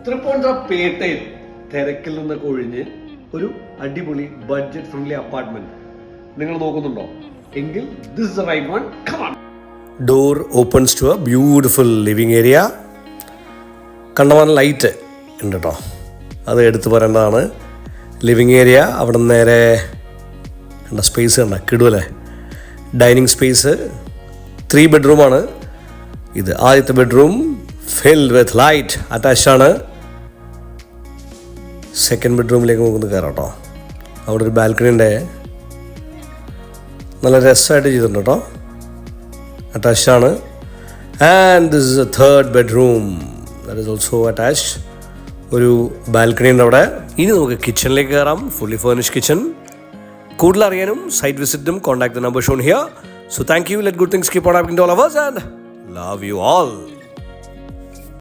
തൃപ്പൂണിത്തുറ തിരക്കിൽ നിന്നൊക്കെ ഒഴിഞ്ഞ് ഒരു അടിപൊളി ബഡ്ജറ്റ് ഫ്രണ്ട്ലി അപ്പാർട്ട്മെന്റ് നിങ്ങൾ നോക്കുന്നുണ്ടോ എങ്കിൽ this is the right one. Come on. Door opens to a beautiful living area. കണ്ടമാനം ലൈറ്റ് ഉണ്ട് കേട്ടോ, അത് എടുത്തു പറയേണ്ടതാണ്. ലിവിങ് ഏരിയ അവിടെ നിന്ന് നേരെ കണ്ട സ്പേസ് കണ്ട കിടുവല്ലേ, ഡൈനിങ് സ്പേസ്. 3 ബെഡ്റൂമാണ് ഇത്. ആദ്യത്തെ bedroom filled with light attached ആണ്. സെക്കൻഡ് ബെഡ്റൂമിലേക്ക് നമുക്ക് കയറാം കേട്ടോ. അവിടെ ഒരു ബാൽക്കണി ഉണ്ട്, നല്ല രസമായിട്ട് ചെയ്തിട്ടുണ്ട് കേട്ടോ, അറ്റാച്ച്ഡ് ആണ്. And this is a third bedroom that is also attached. ഒരു ബാൽക്കണി ഉണ്ട് അവിടെ. ഇനി നമുക്ക് കിച്ചണിലേക്ക് കയറാം. Fully furnished kitchen. കൂടുതൽ അറിയാനും സൈറ്റ് വിസിറ്റും contact the number shown here. So thank you. Let good things keep on happening to all of us and love you all.